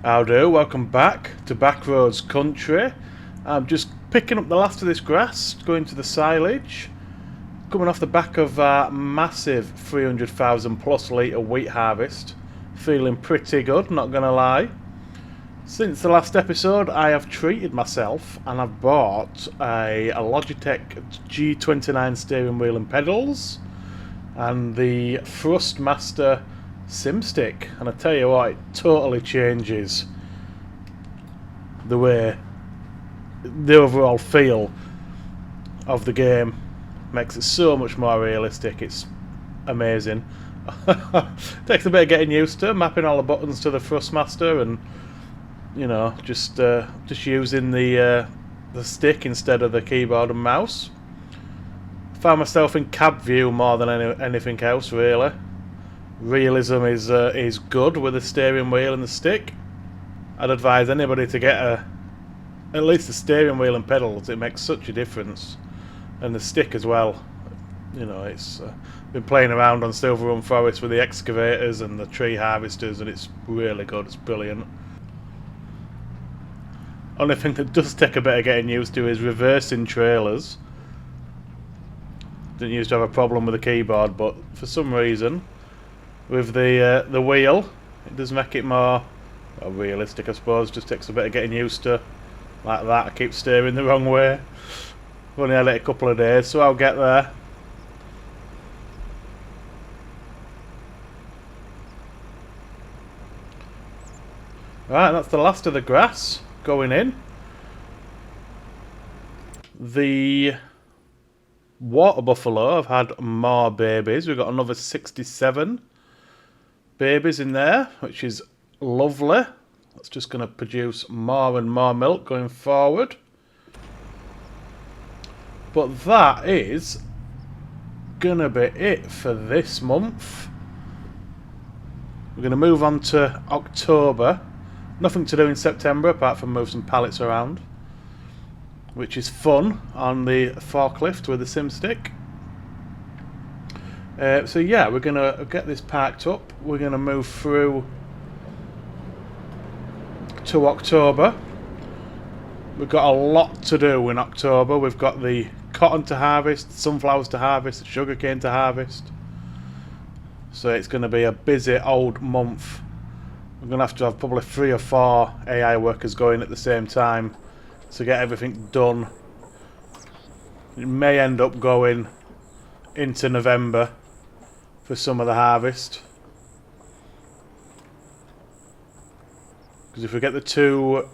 How do? Welcome back to Backroads Country. I'm just picking up the last of this grass, going to the silage. Coming off the back of a massive 300,000 plus litre wheat harvest. Feeling pretty good, not gonna lie. Since the last episode, I have treated myself and I've bought a Logitech G29 steering wheel and pedals and the Thrustmaster SimStick, and I tell you what, it totally changes the way, the overall feel of the game. Makes it so much more realistic. It's amazing. Takes a bit of getting used to mapping all the buttons to the Thrustmaster, and you know, just using the stick instead of the keyboard and mouse. Found myself in cab view more than anything else, really. Realism is good with the steering wheel and the stick. I'd advise anybody to get at least the steering wheel and pedals. It makes such a difference, and the stick as well. You know, it's been playing around on Silver Run Forest with the excavators and the tree harvesters, and it's really good. It's brilliant. Only thing that does take a bit of getting used to is reversing trailers. Didn't used to have a problem with the keyboard, but for some reason, with the wheel, it does make it more realistic, I suppose. Just takes a bit of getting used to. Like that, I keep steering the wrong way. I've only had it a couple of days, so I'll get there. Right, that's the last of the grass going in. The water buffalo have had more babies. We've got another 67 babies in there, which is lovely. That's just going to produce more and more milk going forward. But that is going to be it for this month. We're going to move on to October. Nothing to do in September apart from move some pallets around, which is fun on the forklift with the SimStick. So yeah, we're going to get this parked up. We're going to move through to October. We've got a lot to do in October. We've got the cotton to harvest, sunflowers to harvest, sugarcane to harvest. So it's going to be a busy old month. We're going to have probably 3 or 4 AI workers going at the same time to get everything done. It may end up going into November for some of the harvest. Because if we get the 2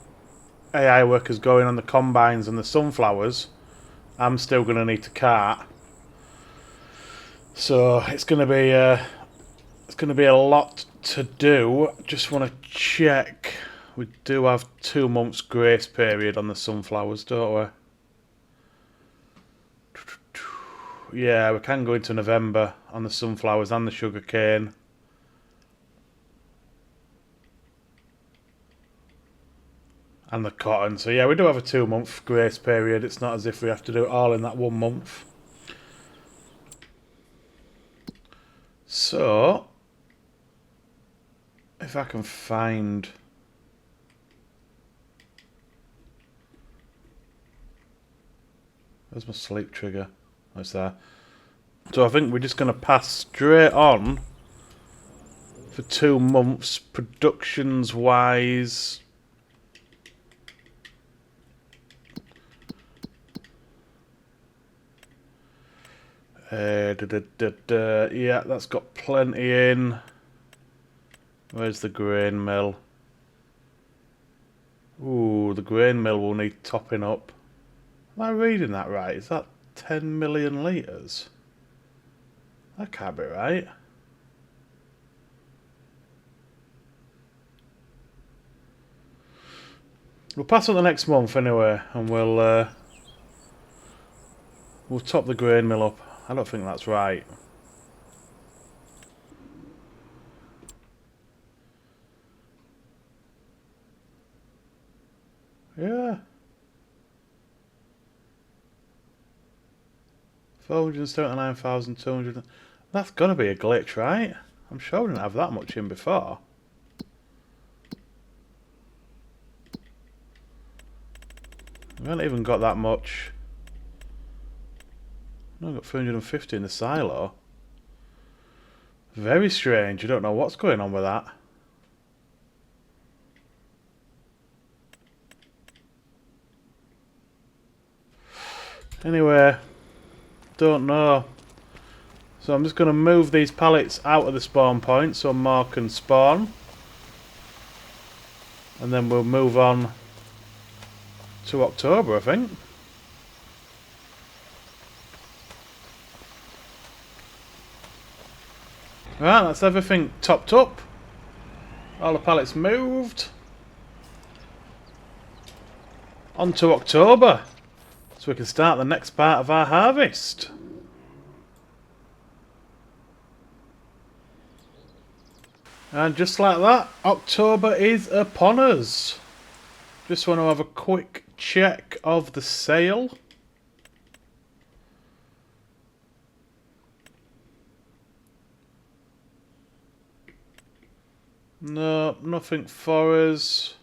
AI workers going on the combines and the sunflowers, I'm still going to need to cart. So it's going to be a lot to do. Just want to check. We do have 2 months grace period on the sunflowers, don't we? Yeah, we can go into November on the sunflowers and the sugarcane. And the cotton. So yeah, we do have a 2-month grace period. It's not as if we have to do it all in that 1 month. So if I can find... Where's my sleep trigger? Oh, it's there. So I think we're just going to pass straight on for 2 months, productions wise. Yeah, that's got plenty in. Where's the grain mill? Ooh, the grain mill will need topping up. Am I reading that right? Is that 10 million litres? That can't be right. We'll pass on the next month anyway, and we'll top the grain mill up. I don't think that's right. Yeah. 479,200. That's got to be a glitch, right? I'm sure I didn't have that much in before. We haven't even got that much. No, I've got 350 in the silo. Very strange. I don't know what's going on with that. Anyway, don't know. So I'm just going to move these pallets out of the spawn point so more can spawn. And then we'll move on to October, I think. Right, that's everything topped up. All the pallets moved. On to October. So we can start the next part of our harvest. And just like that, October is upon us. Just want to have a quick check of the sale. No, nothing for us.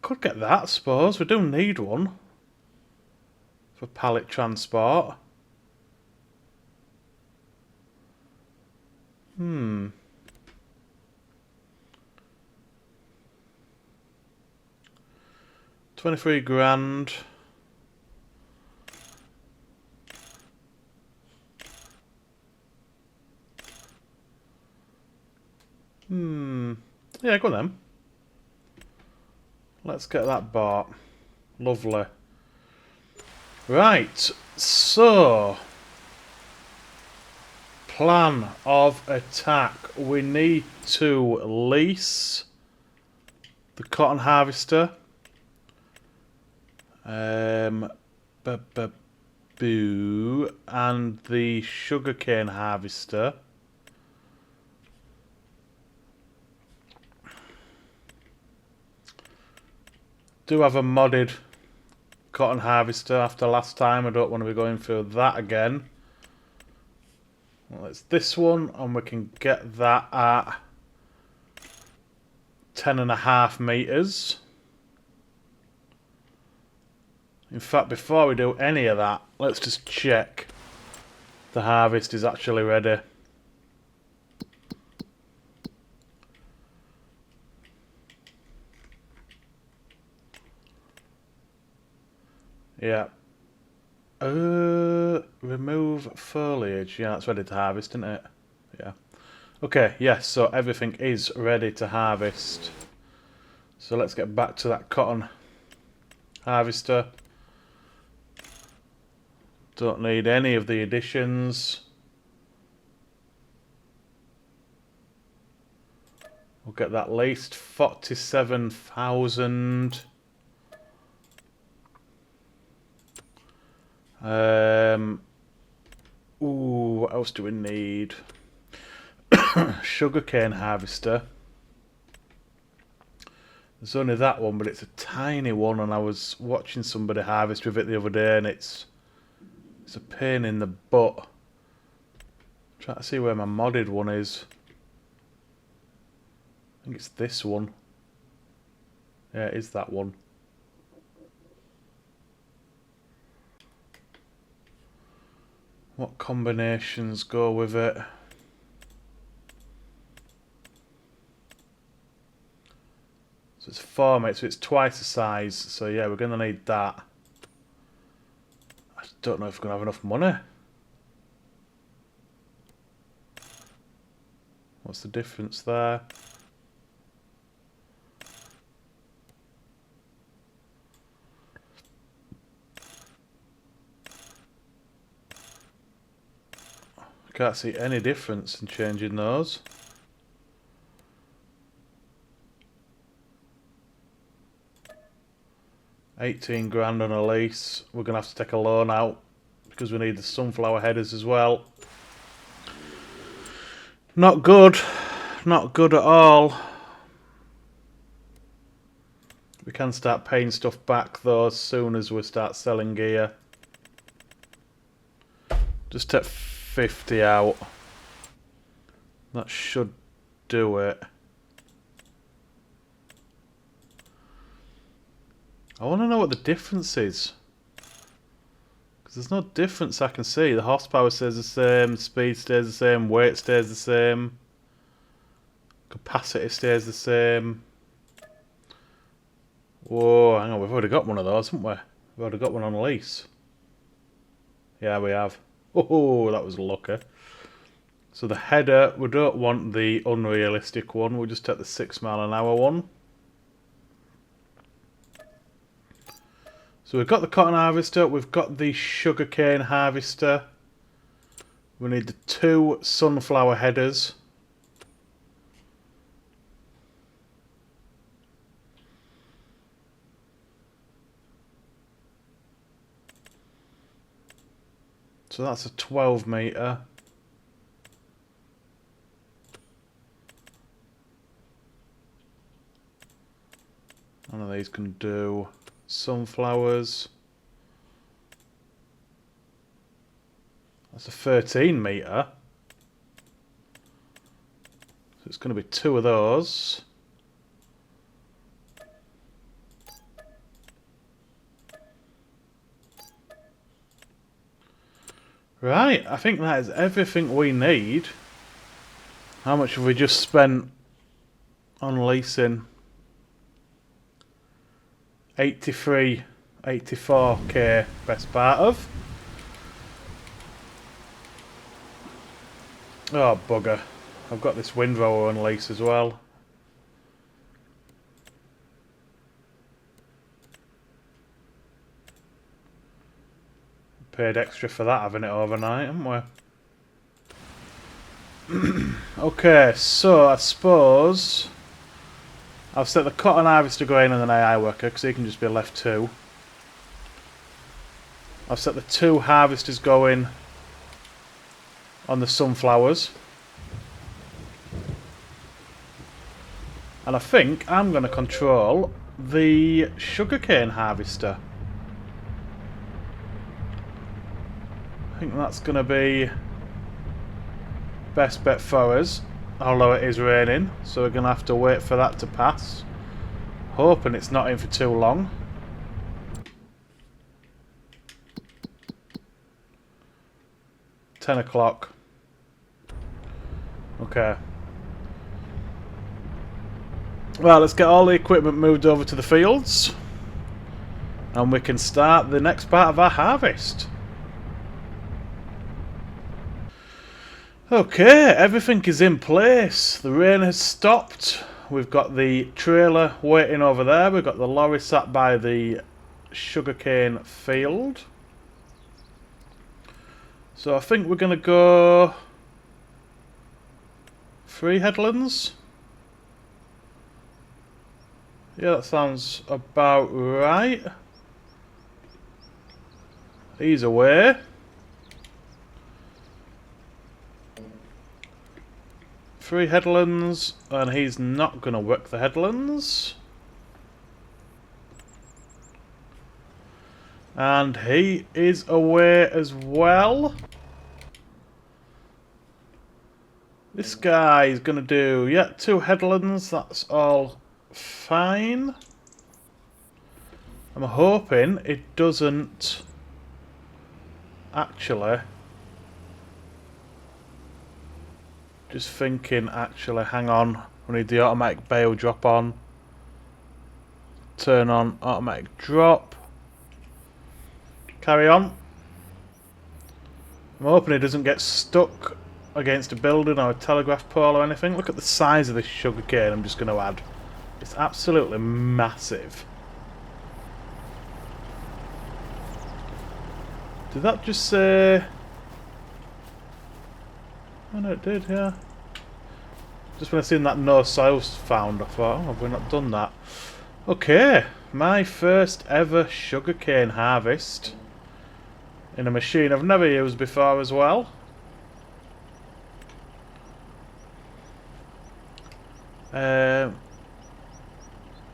Could get that, I suppose. We do need one for pallet transport. 23 grand. Yeah, go on then. Let's get that bought. Lovely. Right, so plan of attack. We need to lease the cotton harvester. Boo, and the sugarcane harvester. Do have a modded cotton harvester after last time. I don't want to be going through that again. Well, it's this one, and we can get that at 10.5 meters. In fact, before we do any of that, let's just check the harvest is actually ready. Yeah. Remove foliage. Yeah, that's ready to harvest, isn't it? Yeah. Okay, yes, so everything is ready to harvest. So let's get back to that cotton harvester. Don't need any of the additions. We'll get that leased. 47,000. Ooh, what else do we need? Sugarcane harvester. There's only that one, but it's a tiny one, and I was watching somebody harvest with it the other day, and it's a pain in the butt. Trying to see where my modded one is. I think it's this one. Yeah, it is that one. What combinations go with it? So it's 4 mates, so it's twice the size. So yeah, we're going to need that. I don't know if we're going to have enough money. What's the difference there? I can't see any difference in changing those. $18 grand on a lease. We're going to have to take a loan out because we need the sunflower headers as well. Not good. Not good at all. We can start paying stuff back though as soon as we start selling gear. Just take 50 out. That should do it. I want to know what the difference is. Because there's no difference I can see. The horsepower stays the same, speed stays the same, weight stays the same. Capacity stays the same. Whoa, hang on, we've already got one of those, haven't we? We've already got one on lease. Yeah, we have. Oh, that was lucky. So the header, we don't want the unrealistic one, we'll just take the 6 mile an hour one. So we've got the cotton harvester, we've got the sugarcane harvester. We need the 2 sunflower headers. So that's a 12 metre. None of these can do sunflowers. That's a 13 metre. So it's going to be 2 of those. Right, I think that is everything we need. How much have we just spent on leasing? 83, 84k best part of. Oh bugger, I've got this windrower on lease as well. Paid extra for that having it overnight, haven't we? Okay, so I suppose I'll set the cotton harvester going and an AI worker because he can just be left 2. I've set the 2 harvesters going on the sunflowers. And I think I'm going to control the sugarcane harvester. I think that's going to be best bet for us, although it is raining, so we're going to have to wait for that to pass. Hoping it's not in for too long. $10. Okay. Well, let's get all the equipment moved over to the fields, and we can start the next part of our harvest. Okay, everything is in place. The rain has stopped. We've got the trailer waiting over there. We've got the lorry sat by the sugarcane field. So I think we're going to go 3 headlands. Yeah, that sounds about right. He's away. 3 headlands, and he's not going to work the headlands. And he is away as well. This guy is going to do, yeah, 2 headlands, that's all fine. I'm hoping it doesn't actually... Just thinking, actually, hang on. We need the automatic bale drop on. Turn on automatic drop. Carry on. I'm hoping it doesn't get stuck against a building or a telegraph pole or anything. Look at the size of this sugarcane I'm just going to add. It's absolutely massive. Did that just say... Oh no, it did, yeah. Just when I seen that no soils found, I thought, oh, have we not done that? Okay, my first ever sugarcane harvest in a machine I've never used before as well.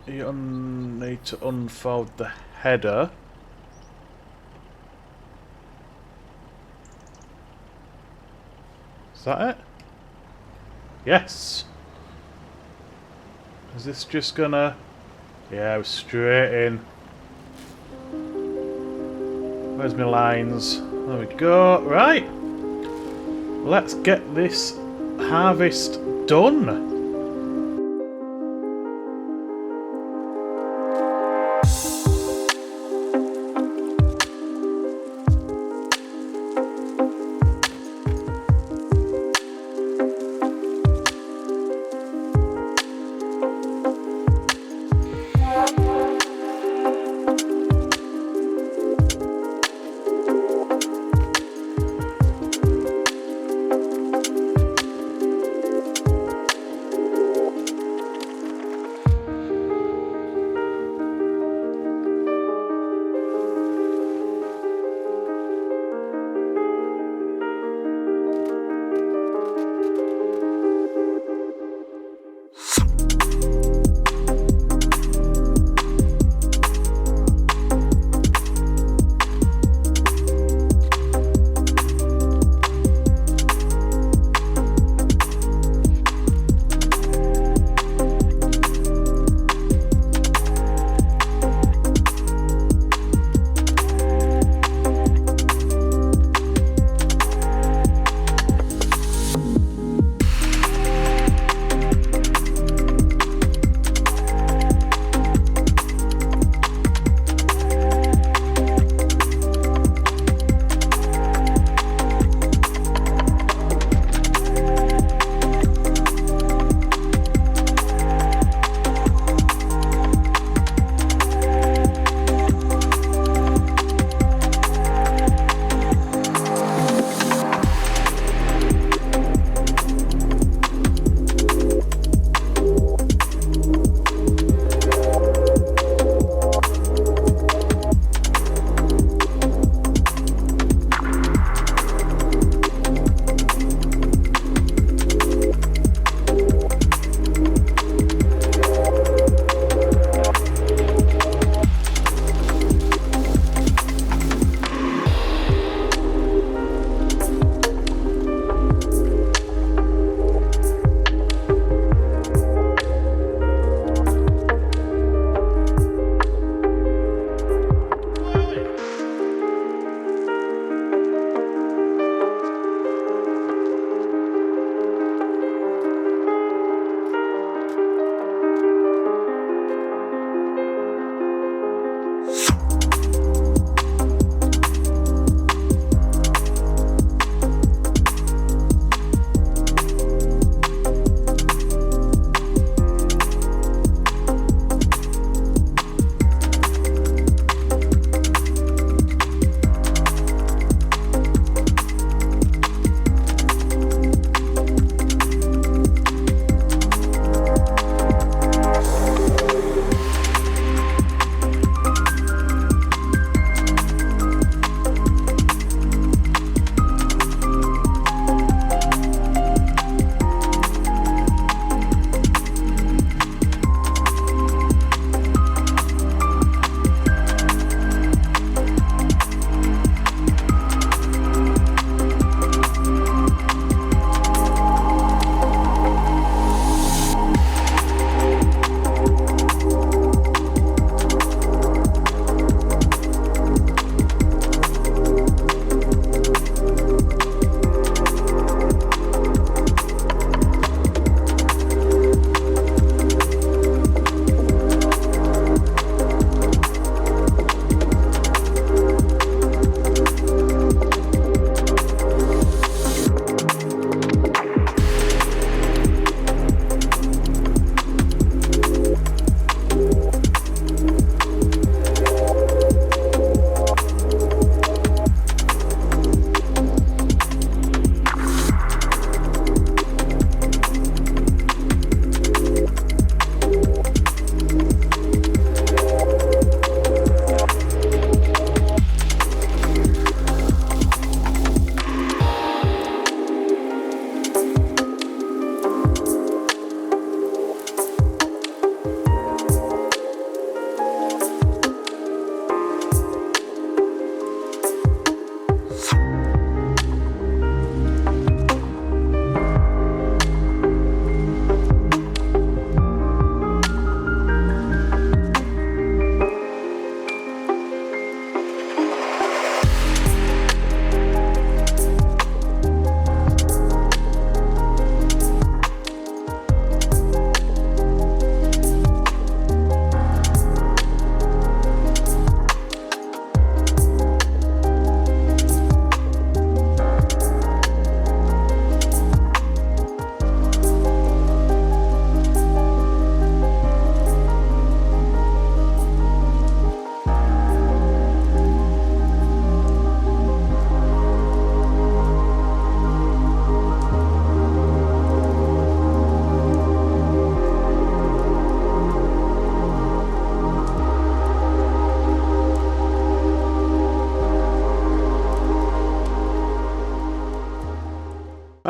You need to unfold the header. Is that it? Yes. Is this just gonna... Yeah, straight in. Where's my lines? There we go. Right. Let's get this harvest done.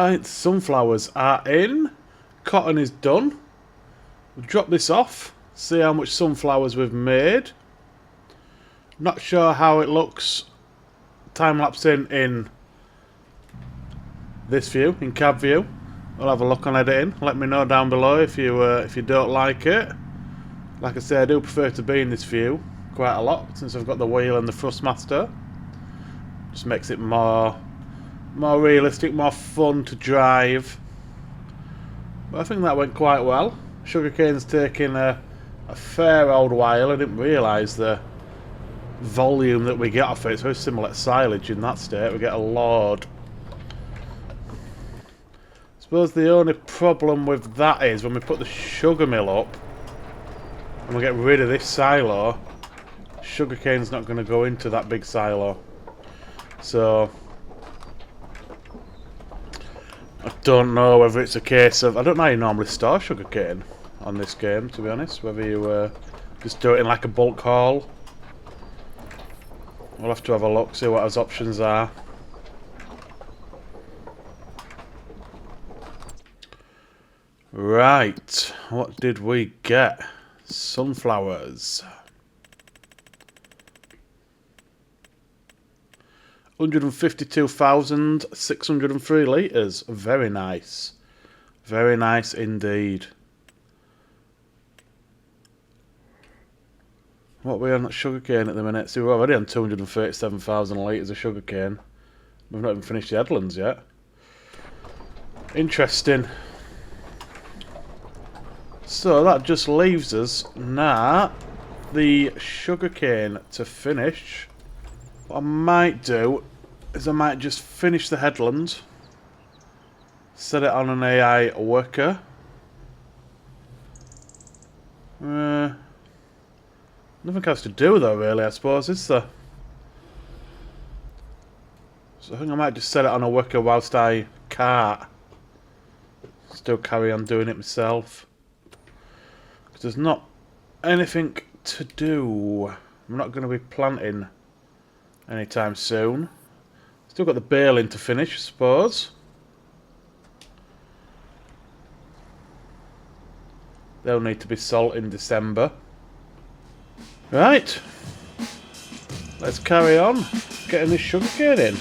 Right, sunflowers are in. Cotton is done. We'll drop this off. See how much sunflowers we've made. Not sure how it looks time-lapse in this view, in cab view. We'll have a look on editing. Let me know down below if you don't like it. Like I say, I do prefer to be in this view quite a lot since I've got the wheel and the Thrustmaster. Just makes it more realistic, more fun to drive. But I think that went quite well. Sugarcane's taking a fair old while. I didn't realise the volume that we get off it. It's very similar to silage in that state. We get a load. I suppose the only problem with that is when we put the sugar mill up and we get rid of this silo, sugarcane's not going to go into that big silo. So I don't know whether it's a case of... I don't know how you normally store sugarcane on this game, to be honest. Whether you just do it in like a bulk haul. We'll have to have a look, see what his options are. Right, what did we get? Sunflowers. 152,603 litres. Very nice. Very nice indeed. What are we on at sugarcane at the minute? See, we're already on 237,000 litres of sugarcane. We've not even finished the headlands yet. Interesting. So that just leaves us now the sugarcane to finish. What I might do is I might just finish the headland, set it on an AI worker. Nothing else to do though, really, I suppose, is there? So I think I might just set it on a worker whilst I can't still carry on doing it myself. Because there's not anything to do. I'm not going to be planting anytime soon. Still got the baling to finish, I suppose. They'll need to be salt in December. Right. Let's carry on getting this sugarcane in.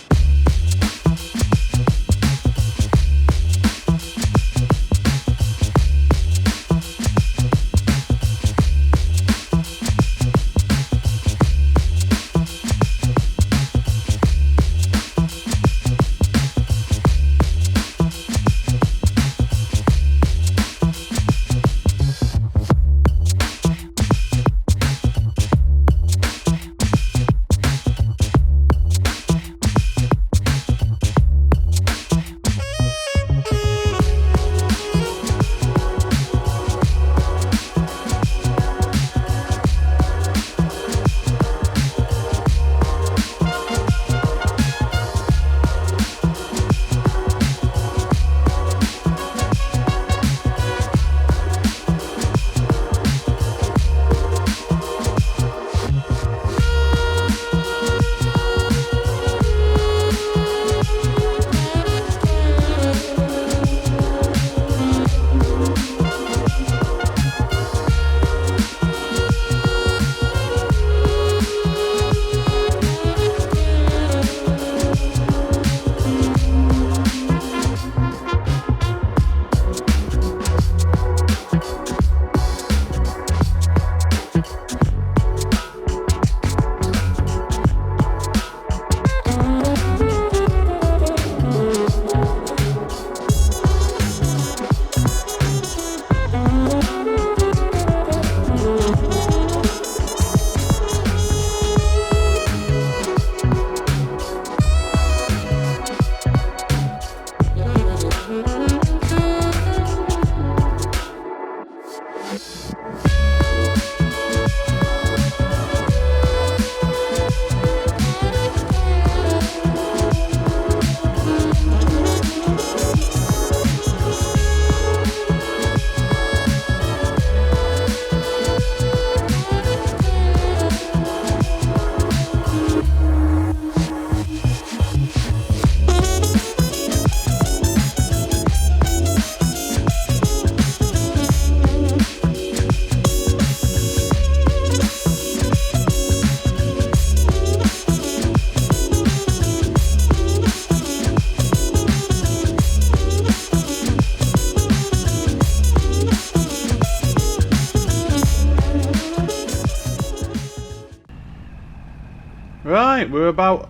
right, we're about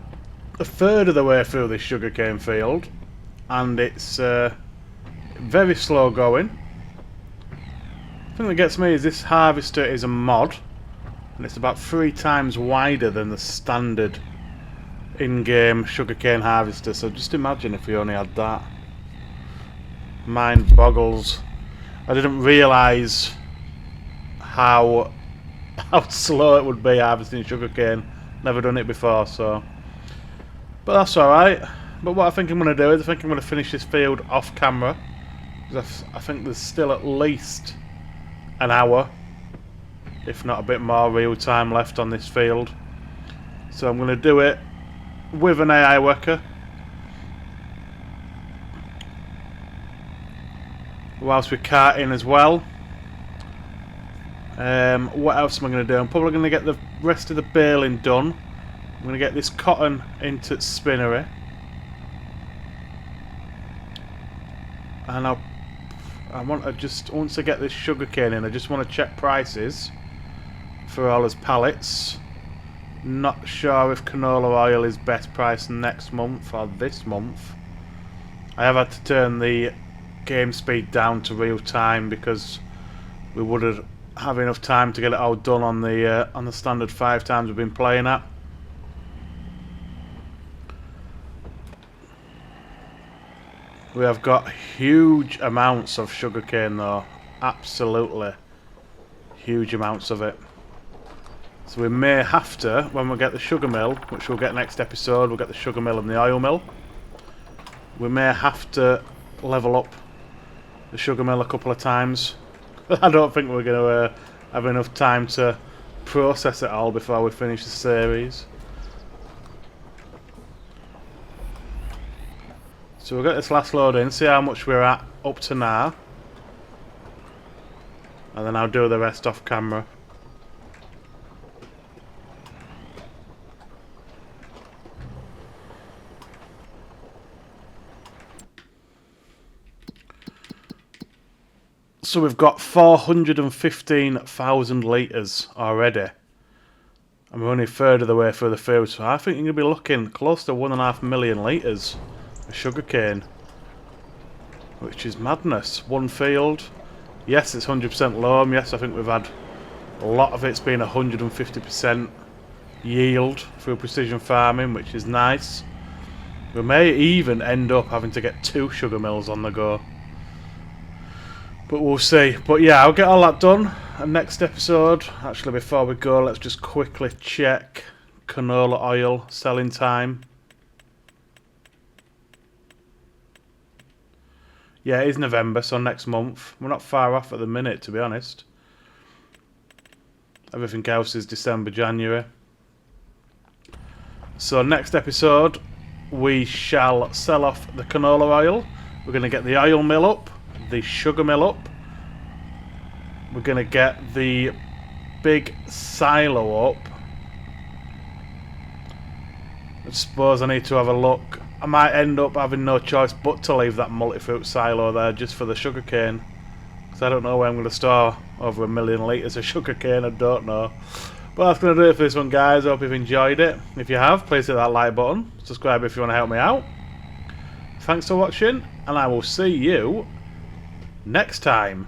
a third of the way through this sugarcane field, and it's very slow going. The thing that gets me is this harvester is a mod, and it's about 3 times wider than the standard in-game sugarcane harvester, so just imagine if we only had that. Mind boggles. I didn't realise how slow it would be harvesting sugarcane. Never done it before, so. But that's alright. But what I think I'm going to do is I think I'm going to finish this field off camera. Because I think there's still at least an hour, if not a bit more, real time left on this field. So I'm going to do it with an AI worker. Whilst we're carting as well. What else am I going to do? I'm probably going to get the rest of the baling done. I'm going to get this cotton into spinnery. And I want to just, once I get this sugarcane in, I just want to check prices for all his pallets. Not sure if canola oil is best price next month or this month. I have had to turn the game speed down to real time because we wouldn't have enough time to get it all done on the standard 5 times we've been playing at. We have got huge amounts of sugarcane though, absolutely huge amounts of it. So we may have to, when we get the sugar mill, which we'll get next episode, we'll get the sugar mill and the oil mill. We may have to level up the sugar mill a couple of times. I don't think we're going to have enough time to process it all before we finish the series. So we'll get this last load in, see how much we're at up to now. And then I'll do the rest off camera. So we've got 415,000 litres already. And we're only a third of the way through the field, so I think you're going to be looking close to 1.5 million litres of sugarcane. Which is madness. One field. Yes, it's 100% loam. Yes, I think we've had a lot of it's been 150% yield through precision farming, which is nice. We may even end up having to get 2 sugar mills on the go. But we'll see. But yeah, I'll get all that done. And next episode, actually before we go, let's just quickly check canola oil selling time. Yeah, it is November, so next month. We're not far off at the minute, to be honest. Everything else is December, January. So next episode, we shall sell off the canola oil. We're going to get the oil mill up, the sugar mill up. We're going to get the big silo up. I suppose I need to have a look. I might end up having no choice but to leave that multi-fruit silo there just for the sugarcane. Because I don't know where I'm going to store over 1 million litres of sugarcane, I don't know. But that's going to do it for this one, guys. I hope you've enjoyed it. If you have, please hit that like button. Subscribe if you want to help me out. Thanks for watching, and I will see you next time.